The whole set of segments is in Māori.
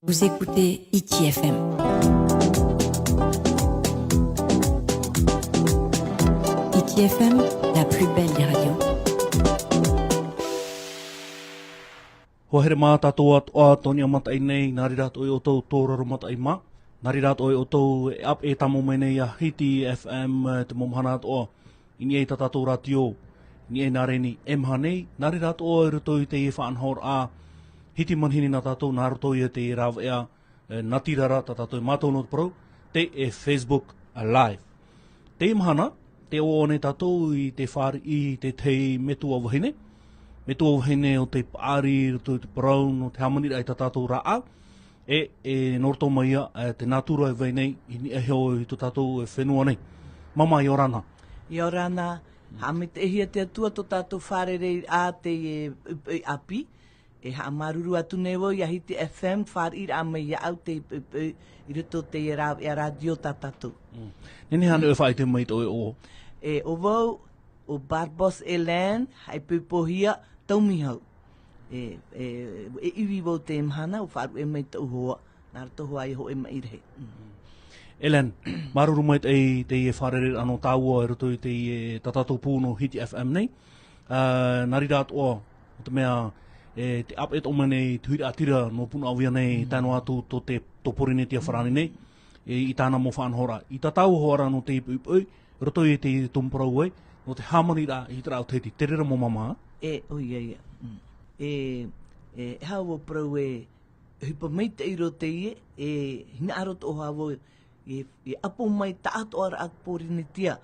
Vous écoutez HITI FM. HITI FM, la plus belle des radios. Hohere mā tātou atoa toni amata i nei, nāri rātou i o tau tōraro mata i mā. Nāri rātou i o tau e ap e tamo mai nei a HITI FM te momhana atoa. Ini ei tātou ratio, ini ei nāre ni emhanei. Nāri rātou i roto i te e whaanhor a hiti manhini nā tātou, nā roto i te e rāwea natirara tātou i mātou no te parau, te e Facebook Live. Te imahana, te o ne tātou i te farii, te teie metu au wahine. Me tō hene o te paari, o te parau, o te hamani ai tātou raa'u, e norto mai te nātura e vei nei, i ni eheo i tō tātou e whenua nei. Mama i orana. I orana, hame te ehia te atua tō tātou farereiraa te e api, e ha maruru atu newo i HITI FM, farereiraa mai au te i rito te e radio tātou. Nene hane e whai te mai tō e o? E o vau, o Mama Hélène, haipo'ipo TAUMIHAU. E iwi vau te mhana, o wharu e mai tau hoa, nā rato hoa i ho e mai rehe. Hélène, maruru mai te e wharereiraa anō tāua e roto i te e tātou pūno HITI FM nei. Nāri rātoa, o te mea, te ap et oma nei, te huira atira no puna awia nei, tāno atu tō te topori nei tia wharani nei, i tāna mo whaanhora. I tātou hoara no te ipuipui, roto i te tumparau ei, no te hamani rā i te rāu teiti, te rera mo mama? Ia. Hau o prau hipa mai te iro teie, hina arot o hau e apo mai ta ato ara ak porini tia,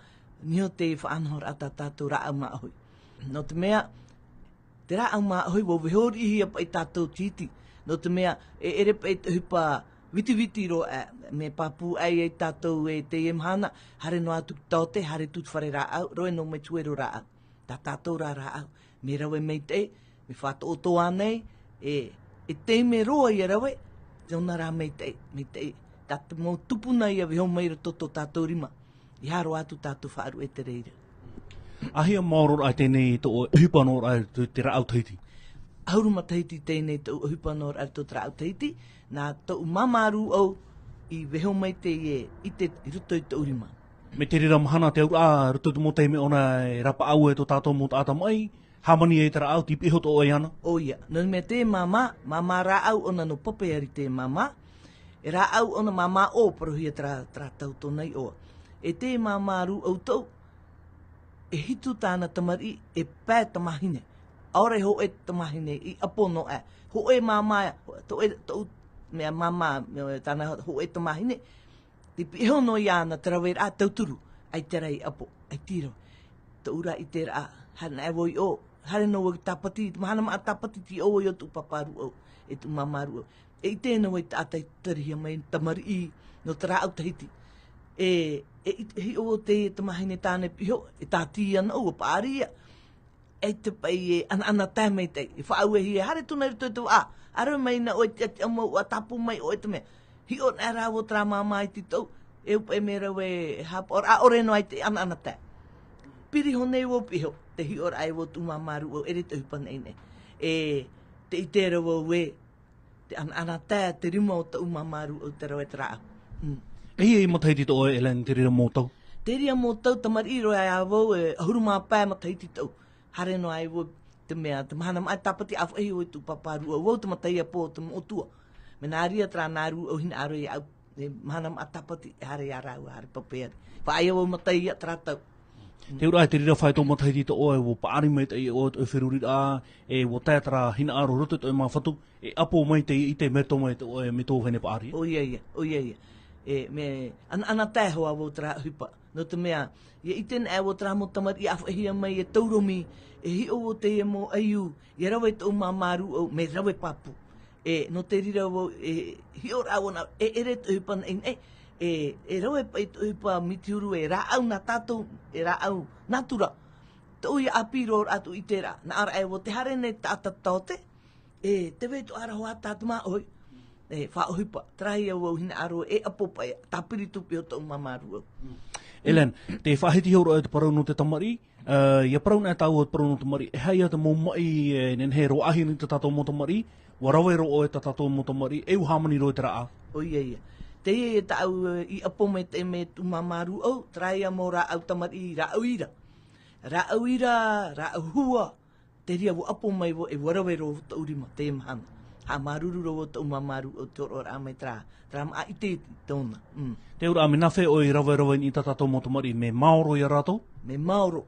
niho te whaanhor ata tātou raa'u maahoi. No te mea, te raa'u maahoi wo vihori ihia pa i tātou titi. No te mea, ere pa i hipa viti ro me papu ai tātou e te emhana, hare no atu taute, hare tut farereiraa, roe no me tuero raa'u. Tā tātou raa'u, me rawe mei te, me whato o toa nei, e te me roa i rawe, zona rā mei te, tātou mō tupuna ia viho mai rato tō tātou rima, i haro atu tātou whaaru e te reira. Ahia maoro ai tēnei tō hupanor ai te raa'u teiti? Auruma Tahiti tēnei tō hupanor ai tō raa'u teiti, nā tō mamaru au i veho mai te i te ruto i tō urima. Me te rira mahana te aura, ruto te mo te me ona e rapa'au e tō tātou mo tāta mai, hamani e te raa'u, ti piho tō oi ana? O ia, no me te mama raa'u ona no pope ari te mama, e raa'u ona mama o parohia tra tau tonai oa. E te mamaru au tau, e hitu tāna tamari e pē tamahine. Aore ho e tamahine i apono e. Ho e mama, mea mama, tāna ho e tamahine, ti piho no i ana te rawe rā tauturu, ai te rei apo, ai tiro. Ta ura i te rā, hana e woi o, hare no wai tapati, mahana maa tapati ti o i o tu paparu o, e tu mamaru o. E i tēnā wai tātai tarihia mai tamari i no te raa'u Tahiti. Hi o te tamahine tāne piho, e tāti ana o pāria. E te pai ana tēmei te, e whaau e hi e hare tuna rito te wā. Ara mai na o e te amo o tapu mai o e te mea. Hi o nā rāwo tra mama i te tau, e upa e mera we hapa, or a ore no ai te ana tē. Piri honei wo piho, te hi or ai wo tu mamaru o ere te hupa nei ne. Te i tera wo we, te ana tē, te rima o ta mamaru o te rawe te raa. E mataiti tō e Hélène, te rira mō tau? Te ria mō tau, tamari iro ai awau, ahuruma pē mataiti tau. Hare no ai wo te mea, te mahana mai tapati afu ehi o i tu paparu o wau te mataia po te motua. Me nā ria tra nāru o hina aro i au, mahana mai tapati hare arau, hare papeari. Whaai au mataia tra tau. Te ura te rira whai tō mataiti tō e wo paari mai te o e whirurira, e wo tētara hina aro roto tō e mawhatu, e apo mai te i te merto mai tō e me tō whene paari. O ia. Me ana tē hoa wo tra hupa. No te mea, i tēne e wo tra mo tamari i afu ehia mai e tauromi, e hi o te e mo aiu, i rawe tō mamaru au, me rawe papu. No te rira wo, hi o rā wana, ere tō hupa nei, e rawe pa i tō hupa mitiuru e raa'u na tātou, e raa'u natura. Tō i apiro atu i te rā, na ara e wo te hare nei tāta taote, te wei tō ara hoa tātu mā oi. Whaohipa, trahi au au hina aro e apopai, tapiri tupi o tō mamaru au. Hélène, te whahiti hauro e te parau no te tamari, ia parau nā tau o te parau no te tamari, e hei a te mō mai, nen he roahi ni te tātou mō tamari, Warawe ro o e tatou mo tamari, e hamani ro e te raa'u. O ia. Teie e tau I apo me te me tu mamaru au, traia mo raa'u tamari raa'u ira. Raa'u ira, raa'u hua, te ria wo apo mai wo e warawe ro ta urima, te mahana. Ha maruru ro ta mamaru o te oro a mai tra ma I te tona. Te ura me nawhi o I rawe ni tatou mo tamari, me maoro I a rato? Me maoro.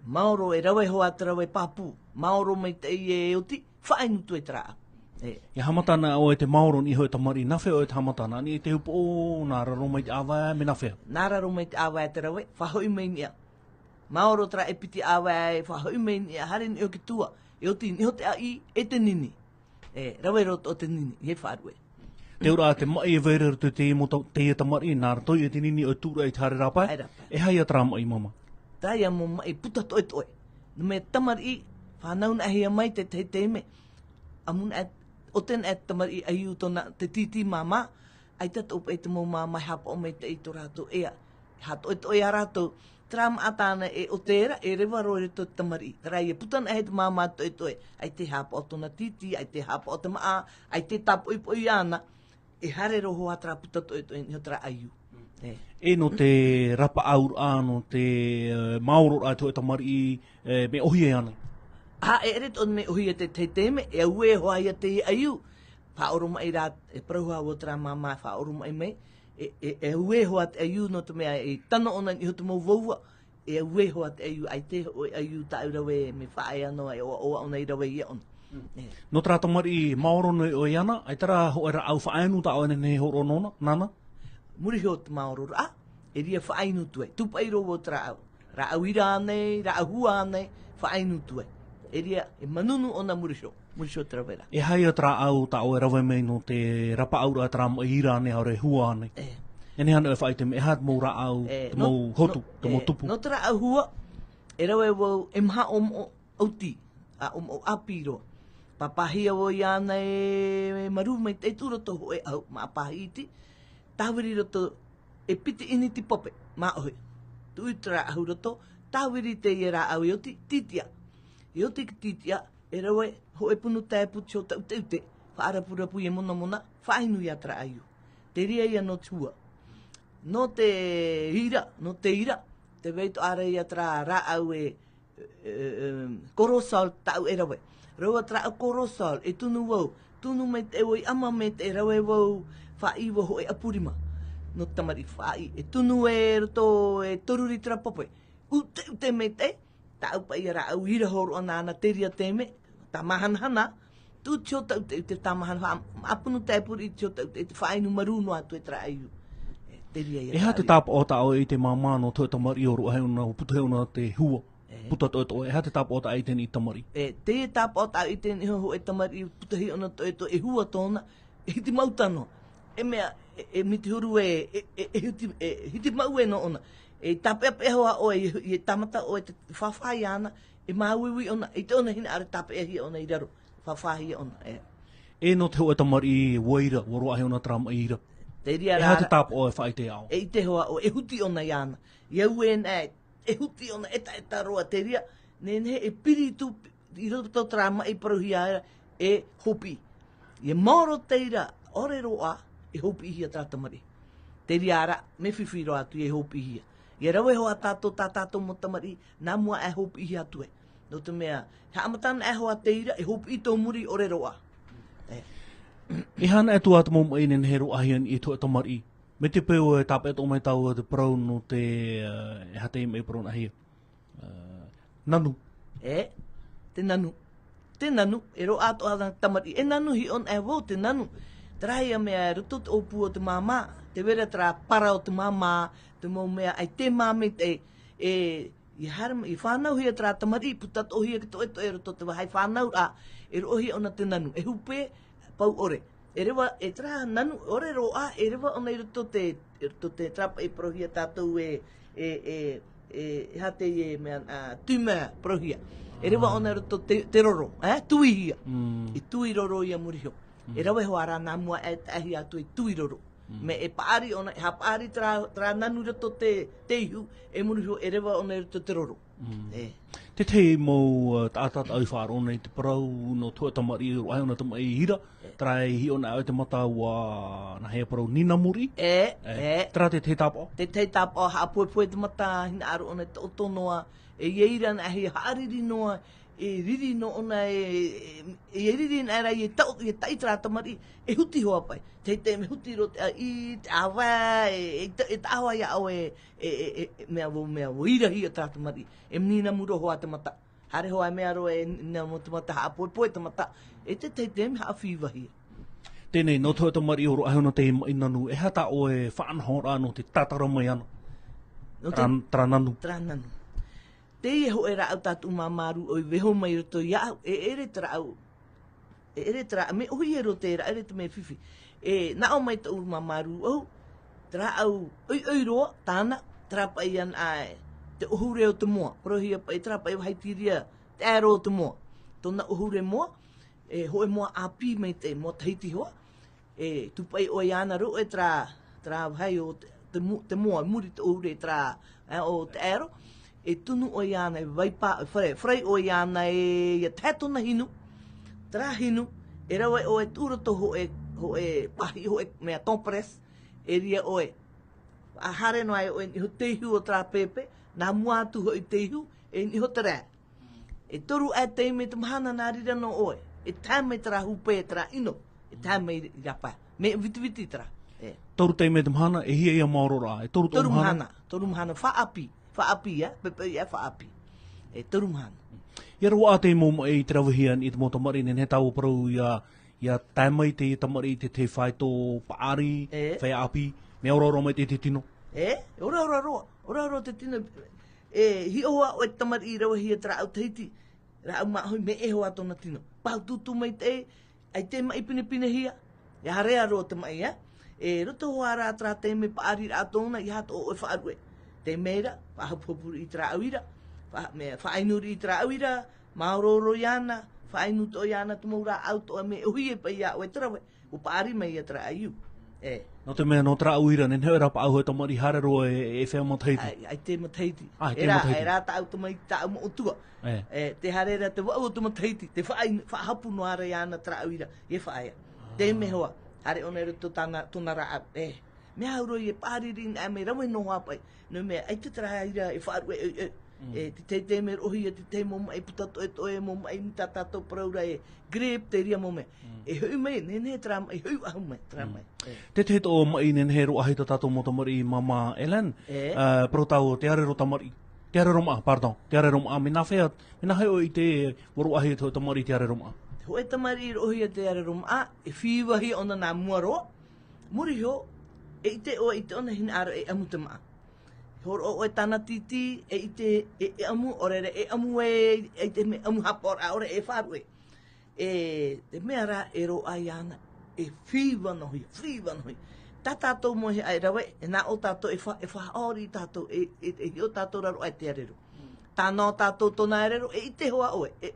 Maoro e rawe hoa te rawe papu. Maoro mai te e oti, whaenutu e tra. E hamatana o e te maoro ni hoi tamari, nawhi o e te hamatana, ni te upo o nā raro mai te awa me nawhi. Nā raro mai te awa te rawe, whahoi mai nia. Maoro tra e piti awa e whahoi mai nia, hare ni o ki tua. E oti ni ho te ai e te nini. Rawe roto o te nini, he whaarue. Te ura te mai e verer tu te mo teie tamari, nā rato I e te nini o tūra I te hare rapai. E hai a tra mai mama. Tai mo mai puta toe toe. No me tamari, whanau na hea mai te te me. Amun o ten e tamari ai utona te titi mama, ai tata upa e te mo mama hapa o mai te ito rato ea. Hato e toe a rato, tram atana e o tera, e rewa roere to tamari. Rai e putan e te mama toe toe, ai te hapa o tona titi, ai te hapa o te maa, ai te tapuipo I ana, e hare roho atra puta toe toe ni hotra aiu. E no te rapa'au ano, te maoro a te tamari me ohi e ana. E ere ton me ohi e te teme, e ue hoa ia te aiu. Whaoro mai rā, e prauha o tra mama whaoro mai mei. E ue hoa te aiu no te mea, e tana ona ni hotu mou vaua. E ue hoa te aiu, ai te o aiu ta urawe me whae anoa, e oa ona I rawe ia ona. No tra tamari maoro no o i ana, ai tara ho era au whaenu ta o ne horo nona, nana? Muri ho te maoro rā, e ria whaenu tue. Tupai rovo tra au. Raa'u ira anei, raa'u hua anei, whaenu tue. E ria, e manunu ona muri ho te rawera. E hai a tra au ta o e rawe mei no te rapa'au ra tra mo ira ane aure hua ane. E ne hana e whaite me, e hat mou ra'au, te mou hotu, te mou tupu. No te ra'au hua, e rawe wau e maha o auti, o apiro. Papahia o I ana e maru mai te tura toho e au, ma apahiti. Tawiri roto e piti ini ti pope, ma ohe. Tui tra ahu roto, tawiri te I ra'au I oti, titia. I oti ki titia, e rawe ho e punu tae puti o tau te ute, whaarapurapu I mona, whainu I atra aiu. Te ria ia no tua. No te ira, te veito ara I atra ra'au e korosal tau e rawe. Rawa tra korosal, e tunu wau, tunu me te oi ama me te rawe wau, faa'iwo ho e apurima. No tamari fa'i, e tunu e roto e toruri tra pope. Ute me te, ta upa I ra'au hira horo ana te ria te me, ta mahanhana, tu tio ta ute ta mahanhana, apunu te puri tio ta ute te whainu maruno atu e tra aiu. Te ria I E ha te tapa o ta o I te mamano to tamari o roa heuna, o putu heuna te hua. Puta to e ha te tapa o ta I teni tamari. Te tapa o ta I teni ho e tamari, puta hi ona to e hua tona, e hiti mautano. E mea, e miti huru hiti mau e no ona. E tape ape hoa o e tamata o e te whawhai ana, e mauiwi ona, e te ona hina are tape e hi ona I raro, whawhai ona. E no te ho e tamari waira, waro ahe ona trama ira. Te ria E ha te tapa o e whai te ao. E te hoa o e huti ona iana. Iau e nai, e huti ona eta roa te ria, ne e piritu, I roto trama I paruhia e hopi. I moro teira, ore roa, e hopi hia tātamari. Te riara, me whiwhiro atu e hopi hia. I rawe hoa tātou mo tamari, nā mua e hopi hia atu e. No te mea, ha amatana e hoa teira, e hopi I tō muri ore roa. E hana e tu atu mō mai nen hero ahian I tō tamari. Me te peo e tāpet o mai tau te parau no te e hatei mai parau ahia. Nanu. Te nanu. Te nanu, e ro ato ana tamari. E nanu hi on e wau te nanu. Trai a mea rutut o pu o te mama, te wera tra para o te mama, te mō mea ai te mame te I harma, I whanau hia tra tamari, putat o hia ki to e roto te wahai whanau a, e ro hi ona te nanu. E hupe, pau ore. E rewa, e tra nanu, ore ro a, e rewa ona I roto te trapa e prohia tātou hate e mea tuma prohia. E rewa ona roto te roro, tui hia. I tui roro ia muriho. E rawe hoa rā nā mua e ahi atu e tui roro. Me e paari ona, ha paari tra nanu roto te ihu, e muriho e rewa ona roto te roro. Te te mo tātat au whaaro nei te parau no tua tamari o ai ona tamai hira. Trai hi ona au te mata wa na hea parau nina muri. Tera te tapo. Te tapo ha poe te mata hina aro ona te otonoa. E ieira na he haariri noa. E riri no ona e riri na era e taitra tamari. E huti hoa pai. Te me huti ro i te awa e tawa ia au mea wo ira hi a tātamari. E mnina muro hoa te mata. Hare hoa mea ro e nina mo te mata ha poe te mata. E te me ha whiwa hi. Tēnei, no tō tamari o ro ai ona te inanu. E hata o e whaanhora no te tatara mai ana. Trananu. Trananu. Teie ho era au tatu mamaru o i weho mai roto iau. E ere trau. E ere trau. Me ohi e roto era, ere te me whiwhi. E na o mai tau mamaru au. Tra au oi roa, tana. Tra pai an ai. Te ohure o te moa. Prohia pai tra pai haitiria. Te aero o te moa. Tona ohure moa. E hoe moa api mai te moa Tahiti hoa. E tupai o iana ro e tra hai o te moa. Muri te ohure tra o te aero. E tunu o iana e waipa, whrai o iana e tātona hinu, tra hinu, e rawa o e tūrato ho e pahi ho e mea tōpares, e ria o e. A hare no ai o e niho teihu o tra pepe, nā mua atu ho i teihu, e niho te rea. E toru e teime te mahana nā rira no oe, e tāme tra hupe e tra ino, e tāme i rapa, me viti tra. Toru teime te mahana, e hia ia maorora, e toru mahana. Toru mahana, whaapi, pepe ia whaapi. E turumhana. Ia roa te mo e te rawahian i te mo tamari, nen he tau parau ia tāmai te tamari te whai tō paari, whai api, me ora mai te tino. Ora te tino. E hi oa o e tamari i rawahia tra au Tahiti, ra au mahoi me e hoa tōna tino. Pau tutu mai te, ai te mai pine hia, ia harea roa te mai, e roto hoa rā tra te me paari rā tōna, i hato o e whaarue. Te meira, whahapopuru i tra auira, whainuri i tra auira, maororo iana, whainu to iana tumaura auto a me uhi e pa ia o e trawe, o paari mai e tra aiu. No te mea no tra auira, nen heo rapa'au he tamari hare roa e whea Tahiti. Ai te Tahiti. Te Tahiti. E rā ta auto mai ta umo utua. Te harera te wau o Tahiti, te whahapu no ara iana tra auira, e whaia. Te me hoa, hare ona ruto tona raa'u. Me hauro i e pāriri a me rawe no hapai. No mea, ai te trahaira e whaarue te me rohi e te mo mai putato e toe mo mai nita tatou praura e grep te ria mo me. E hui mai, nene tra mai, hui ahu mai, tra mai. Te o mai nen he roa hei tatou mo tamari Mama Hélène, pro tau te arero tamari. Te arero maa, pardon, te arero maa. Me nā whea, me nā heo i te roa hei tamari te arero maa. Hoi tamari i rohi e te arero maa, e whiwahi ona nā mua roa. Muri ho, e ite ona hina aro e amu te maa. Horo o e tana titi, e ite e amu orere, e amu e te me amu hapora, ore e wharue. E te mea rā e ro ai ana, e whiwanohi. Tā tātou mo he ai rawe, e nā o tātou e whaori tātou, e hio tātou raro ai te arero. Tā nā tātou tona arero, e ite hoa oe, e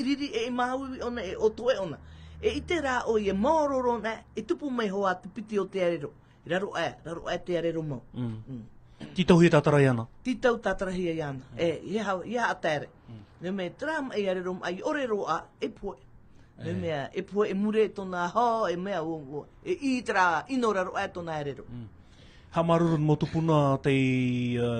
riri e mahui ona, e otoe ona. E ite rā o e maororo na, e tupu mai hoa te piti o te arero. Raro ai te arero mau. Titau hi tatara iana? Titau tatara hi iana. Ia a tere. Ne me tram e arero ai ore roa e poe. Ne mea e poe e mure tona ho e mea o e itra inora roa tona arero. Ha marurun mo tupuna te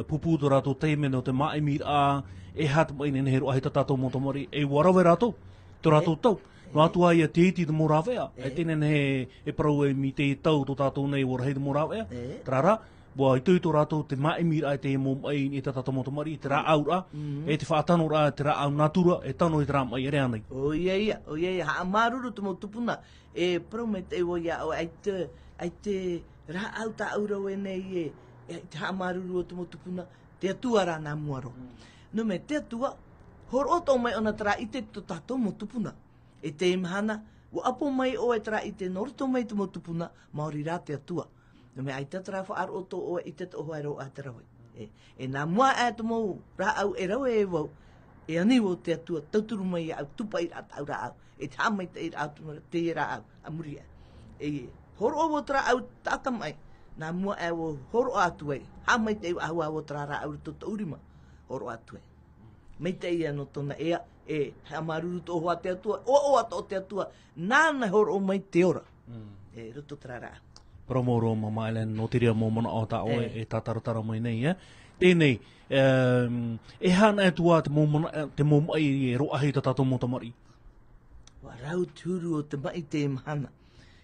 pupu do rato te meno te maimir a e hat mai nen hero ai tatou mo tomori e warawe rato. To rato tau. No atua ia te iti te morawea. E tenen he e parau e mi te tau to tātou nei wara hei te morawea. Trara, bua i tūto rātou te maimira e te mo mai i te tata motomari, te raa'u ra, e te whaatano ra, te raa'u natura, e tano i te rā mai e rea nei. O ia, ha maruru te mo tupuna, e parau me te o ia, ai te raa'u ta aurau e nei e te ha maruru o te mo tupuna, te atua rā nā muaro. No me te atua, horo o tō mai ona tera i te to tātou mo tupuna. E te imahana, wa apo mai o e tra i te norito mai te motupuna, maori rā te atua. No me ai tatara whaar o tō o i te toho ai roa te rawe. E nā mua e te mou raa'u e rawe e wau, e aniwo te atua, tauturu mai au, tupa i rā tau raa'u, e tā mai te i rātu, teie raa'u, a muria. E horo o tra au tāka mai, nā mua e o horo atu e, hā mai te i ahu awo tra raa'u to taurima, horo atu e. me teie no tona ea, hamaruru to hoa te atua, o ato te atua, nāna horo o mai te ora. Roto trara. Promoro Mama Hélène no tiria mo mana o ta o e tataratara mai nei, Tēnei, e hana e tua te mo mai e roahi ta tatou mo tamari? Wa rau turu o te mai te mhana.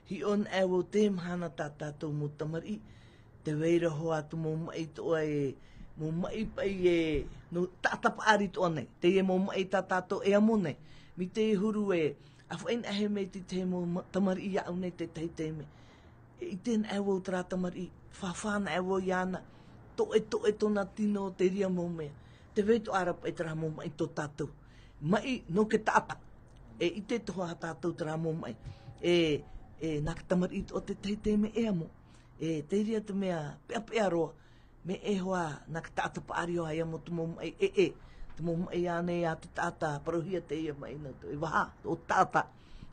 Hi on e wo te mhana ta tatou mo tamari, te weira hoa tu mo mai toa mo mai pai no tatapaari toa nei, te mo mai ta tatou e amo nei. Mi te huru awhain ahe me te mo tamari i au nei te teime. I ten e wo tra tamari, whawhana e wo iana, to e tona tino te ria mo mea. Te veito arap e tra mo mai to tatou. Mai no ke tata. I te toha tatou tra mo mai. Naka tamari o te teime e amo. Te ria te mea pea roa. Me e hoa naka tata paari o hai amo tu mo mai Te mo mai ane a te tata parohia te ia mai na to. Waha, o tata.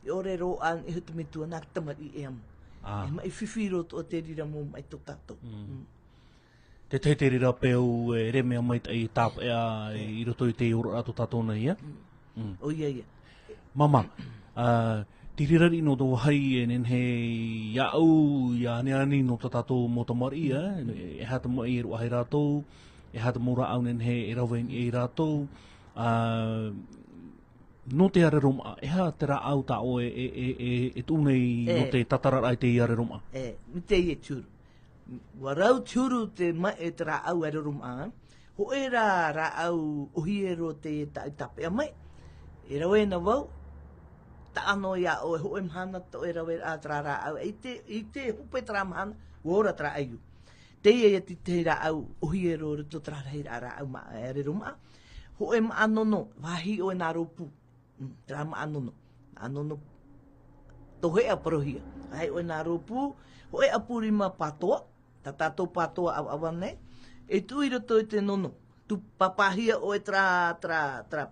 Ore ro an e hutu me tua naka tamari e amo. Mai whiwhiro o te rira mo mai to tatou. Te te rira peo re mea mai tai tāp i roto i te ora ato tatou nei, O ia. Mama, te rira rino tō hai e nen he iau, ia neani no ta tatou mo tamari, e hata mo i roa hei rātou, e hata mo rā au nen he e rawen i rātou, no te are roma, e ha te rā au ta o e tūnei no te tatararai te are roma. Mi te ie tūru. Wa rau tūru te mai e te rā au are roma, ho e rā au ohiero te tape a mai. E rau e na wau, ta ano ia o e ho e mhana to e rau e rā au. I te hupe tra mhana, wora tra aiu. Te ie te rā au ohiero rito tra rā au ma are roma. Ho e ma anono, wahi o e nā ropu. Tra ma anono tohea parohia. Ai o e nā ropu, ho e apuri ma patoa, ta tatou patoa au awane, e tui roto i te nono. Tu papahia o e tra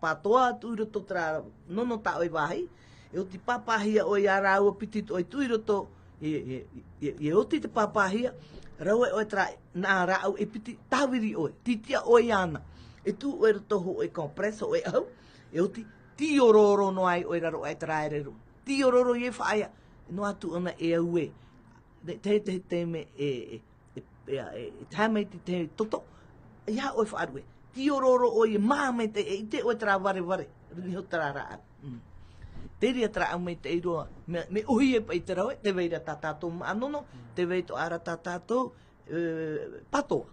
patoa, tui roto tra nono ta o e wahi, e o ti papahia o e arau o pitit o e tui roto, e o ti te papahia, rau e o e tra nā rau e piti, tawiri o e, titia o e ana, e tu o e roto ho e kompreso o e au, e o ti tiororo no ai o e raro ai traereru. Tiororo ye whaia, no atu ona e au e, te me tamei te toto, ia o e whaarue. Tiororo o e māme te e te o e tra ware, ringi ho tra raa. Te ria tra au mei te iroa, me uhi e pa i te rau, te veira ta tatou maanono, te veito ara ta tatou patoa.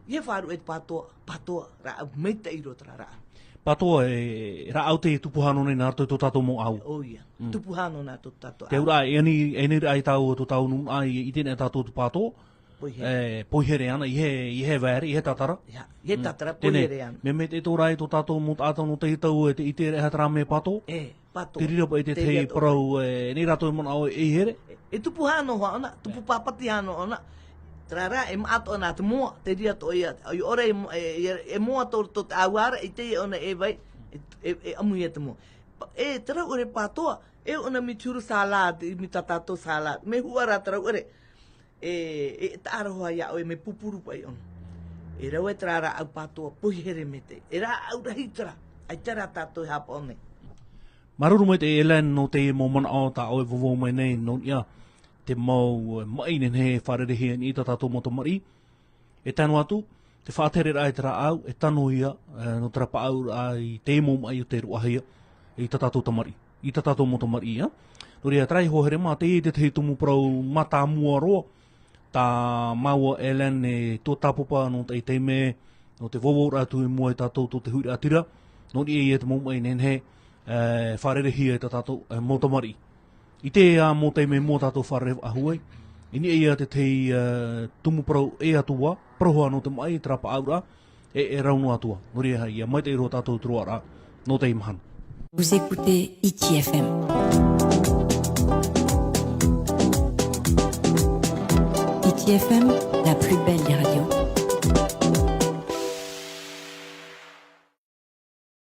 Ie wharu e patoa, ra au mei te iroa tra raa. Patoa e rā au te tupuhano nei nā tō tatou mo au. O ia, tupuhano nā tō tatou au. Te ura, e ni ai tau o tō tau nun ai i tēnei tātou tu patoa. Poihere ana, i he vēri, i he tatara. Ia, tatara, poihere ana. Me te tō rai tō tātou mo tātou no te hitau e te ite reha tara me patoa. Patoa. Te rira pa i te tei parau, ni rātou i mana au e here. E tupuhano hoa ona, tupu papati ano ona. Trara e maato ana te moa, te ria to ia. Ai ore e moa to te auara, i te ona e vai, e amu ia te moa. E tera ore patoa, e ona mi turu salad, mi tatato salad. Me huara tera ore, e taara hoa ia o e me pupuru pai ona. E rau e trara au patoa, poihere me te. E ra au rahitara, ai tera tato e hapa one. Maruru mai te Hélène no te mo mana o ta o e vovo mai nei, no ia. Te mau mai nen he farereiraa ni ta tatou mo tamari. E tanu atu, te whaaterera ai te raa'u, e tanu ia no te rapa'au ai te mo mai o te ruahia i ta tatou tamari. I ta tatou mo tamari ia. No rea trai hohere mā te te tumu parau mata mua roa. Ta maua Hélène e tō tāpopa no te teime, no te vovo rātu i mua i tatou tō te hui atira. No rea te mo mai nen he farereiraa i ta tatou mo tamari. I te mō teime mō tātou whare ahuai, ini ea te tumu parau e atua, paroha no te mai, te rapa'au e rauno atua. Nori e hai, mai te iro tātou truara, no te imahana. Vous écoutez HITI FM. HITI FM, la plus belle des radios.